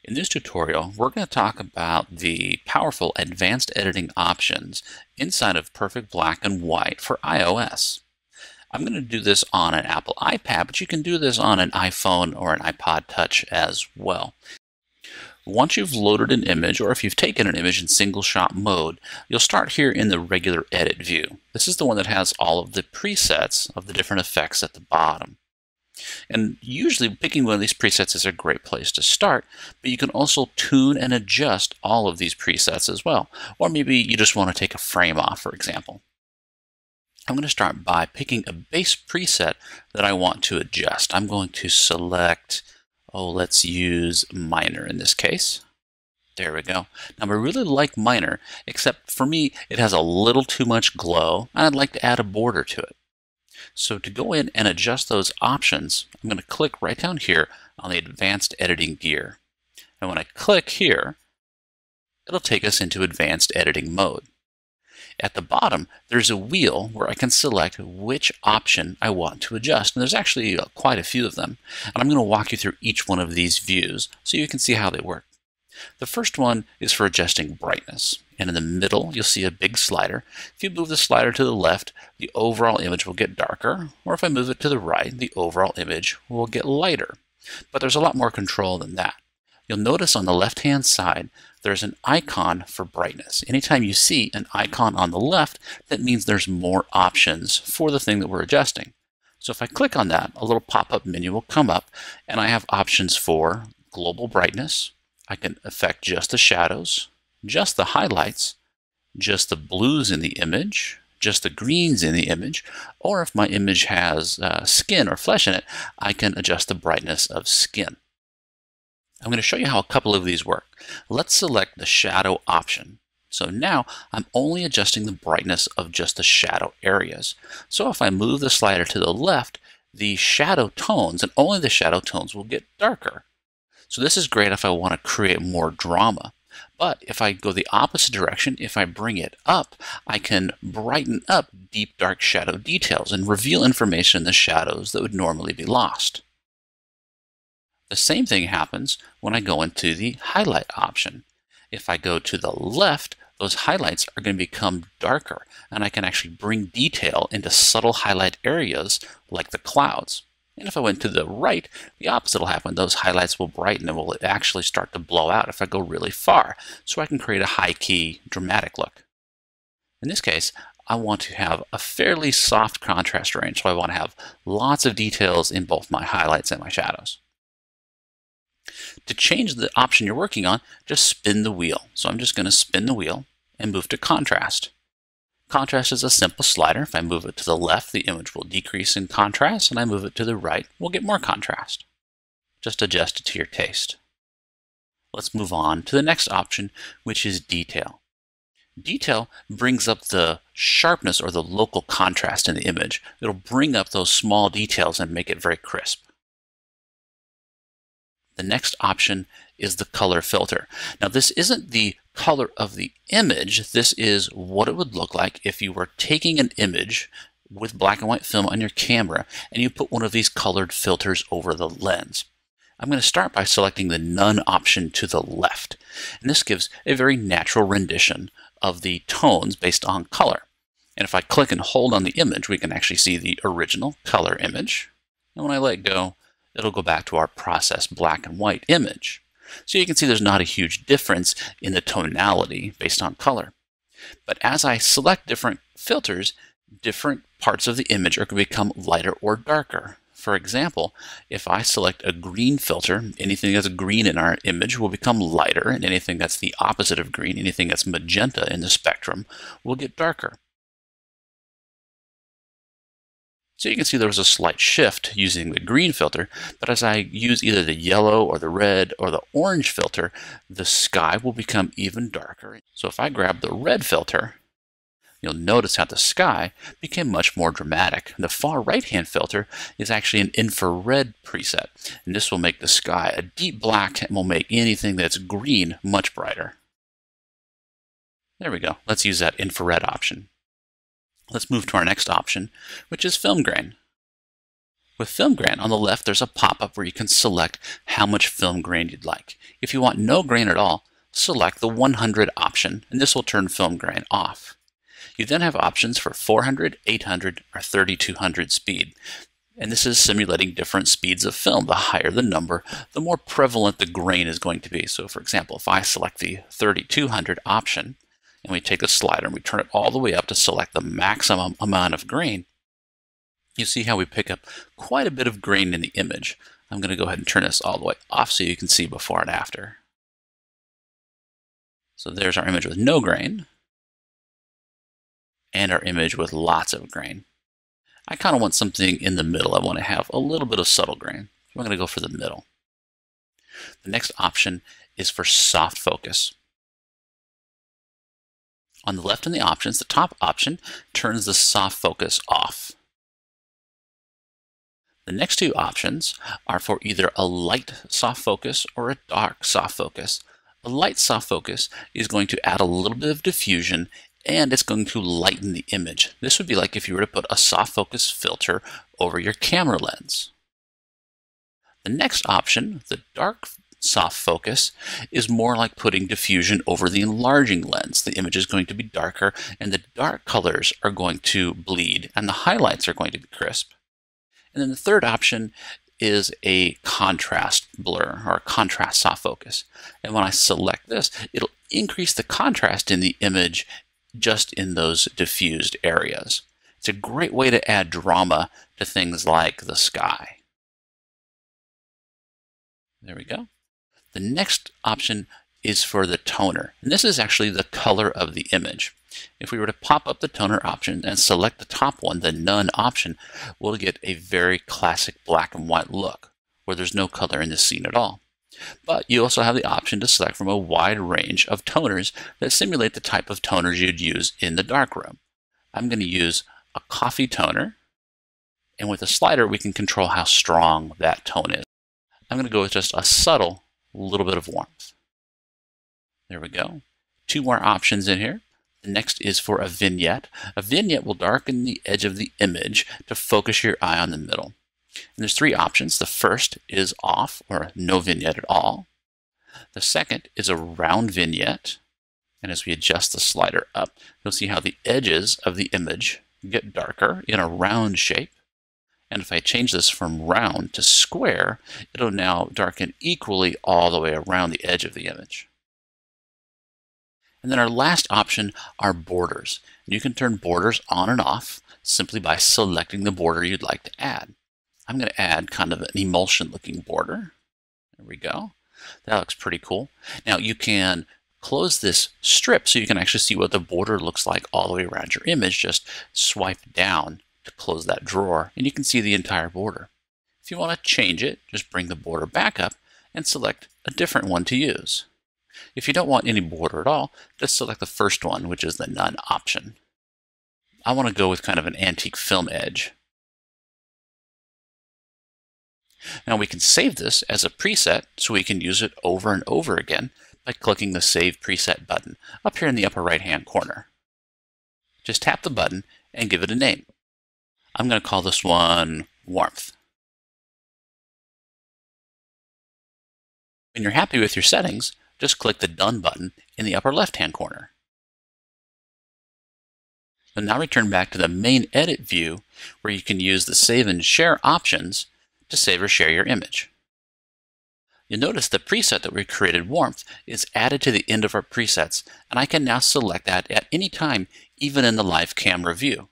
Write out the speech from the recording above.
In this tutorial, we're going to talk about the powerful advanced editing options inside of Perfect Black and White for iOS. I'm going to do this on an Apple iPad, but you can do this on an iPhone or an iPod Touch as well. Once you've loaded an image, or if you've taken an image in single shot mode, you'll start here in the regular edit view. This is the one that has all of the presets of the different effects at the bottom. And usually picking one of these presets is a great place to start, but you can also tune and adjust all of these presets as well. Or maybe you just want to take a frame off, for example. I'm going to start by picking a base preset that I want to adjust. I'm going to select, let's use minor in this case. There we go. Now I really like minor, except for me it has a little too much glow, and I'd like to add a border to it. So to go in and adjust those options, I'm going to click right down here on the Advanced Editing gear. And when I click here, it'll take us into Advanced Editing mode. At the bottom, there's a wheel where I can select which option I want to adjust. And there's actually quite a few of them. And I'm going to walk you through each one of these views so you can see how they work. The first one is for adjusting brightness. And in the middle, you'll see a big slider. If you move the slider to the left, the overall image will get darker. Or if I move it to the right, the overall image will get lighter. But there's a lot more control than that. You'll notice on the left-hand side, there's an icon for brightness. Anytime you see an icon on the left, that means there's more options for the thing that we're adjusting. So if I click on that, a little pop-up menu will come up, and I have options for global brightness. I can affect just the shadows, just the highlights, just the blues in the image, just the greens in the image, or if my image has skin or flesh in it, I can adjust the brightness of skin. I'm going to show you how a couple of these work. Let's select the shadow option. So now I'm only adjusting the brightness of just the shadow areas. So if I move the slider to the left, the shadow tones, and only the shadow tones, will get darker. So this is great if I want to create more drama. But if I go the opposite direction, if I bring it up, I can brighten up deep dark shadow details and reveal information in the shadows that would normally be lost. The same thing happens when I go into the highlight option. If I go to the left, those highlights are going to become darker, and I can actually bring detail into subtle highlight areas like the clouds. And if I went to the right, the opposite will happen. Those highlights will brighten and will actually start to blow out if I go really far, so I can create a high-key, dramatic look. In this case, I want to have a fairly soft contrast range, so I want to have lots of details in both my highlights and my shadows. To change the option you're working on, just spin the wheel. So I'm just going to spin the wheel and move to contrast. Contrast is a simple slider. If I move it to the left, the image will decrease in contrast, and I move it to the right, we'll get more contrast. Just adjust it to your taste. Let's move on to the next option, which is detail. Detail brings up the sharpness or the local contrast in the image. It'll bring up those small details and make it very crisp. The next option is the color filter. Now this isn't the color of the image, this is what it would look like if you were taking an image with black and white film on your camera and you put one of these colored filters over the lens. I'm going to start by selecting the None option to the left. And this gives a very natural rendition of the tones based on color. And if I click and hold on the image, we can actually see the original color image. And when I let go, it'll go back to our processed black and white image. So you can see there's not a huge difference in the tonality based on color. But as I select different filters, different parts of the image are going to become lighter or darker. For example, if I select a green filter, anything that's green in our image will become lighter, and anything that's the opposite of green, anything that's magenta in the spectrum, will get darker. So you can see there was a slight shift using the green filter, but as I use either the yellow or the red or the orange filter, the sky will become even darker. So if I grab the red filter, you'll notice how the sky became much more dramatic. The far right-hand filter is actually an infrared preset, and this will make the sky a deep black and will make anything that's green much brighter. There we go. Let's use that infrared option. Let's move to our next option, which is film grain. With film grain on the left, there's a pop-up where you can select how much film grain you'd like. If you want no grain at all, select the 100 option, and this will turn film grain off. You then have options for 400, 800, or 3200 speed. And this is simulating different speeds of film. The higher the number, the more prevalent the grain is going to be. So for example, if I select the 3200 option, and we take a slider and we turn it all the way up to select the maximum amount of grain, you see how we pick up quite a bit of grain in the image. I'm going to go ahead and turn this all the way off so you can see before and after. So there's our image with no grain, and our image with lots of grain. I kind of want something in the middle. I want to have a little bit of subtle grain. So I'm going to go for the middle. The next option is for soft focus. On the left in the options, the top option turns the soft focus off. The next two options are for either a light soft focus or a dark soft focus. A light soft focus is going to add a little bit of diffusion, and it's going to lighten the image. This would be like if you were to put a soft focus filter over your camera lens. The next option, the dark soft focus, is more like putting diffusion over the enlarging lens. The image is going to be darker, and the dark colors are going to bleed, and the highlights are going to be crisp. And then the third option is a contrast blur, or a contrast soft focus. And when I select this, it'll increase the contrast in the image just in those diffused areas. It's a great way to add drama to things like the sky. There we go. The next option is for the toner, and this is actually the color of the image. If we were to pop up the toner option and select the top one, the none option, we'll get a very classic black and white look where there's no color in the scene at all. But you also have the option to select from a wide range of toners that simulate the type of toners you'd use in the darkroom. I'm going to use a coffee toner, and with a slider we can control how strong that tone is. I'm going to go with just a subtle little bit of warmth. There we go. Two more options in here. The next is for a vignette. A vignette will darken the edge of the image to focus your eye on the middle. And there's three options. The first is off, or no vignette at all. The second is a round vignette. And as we adjust the slider up, you'll see how the edges of the image get darker in a round shape. And if I change this from round to square, it'll now darken equally all the way around the edge of the image. And then our last option are borders. And you can turn borders on and off simply by selecting the border you'd like to add. I'm going to add kind of an emulsion looking border. There we go. That looks pretty cool. Now you can close this strip so you can actually see what the border looks like all the way around your image. Just swipe down to close that drawer and you can see the entire border. If you want to change it, just bring the border back up and select a different one to use. If you don't want any border at all, just select the first one, which is the none option. I want to go with kind of an antique film edge. Now we can save this as a preset so we can use it over and over again by clicking the Save Preset button up here in the upper right-hand corner. Just tap the button and give it a name. I'm going to call this one Warmth. When you're happy with your settings, just click the Done button in the upper left-hand corner. And now return back to the main edit view where you can use the Save and Share options to save or share your image. You'll notice the preset that we created, Warmth, is added to the end of our presets, and I can now select that at any time, even in the live camera view.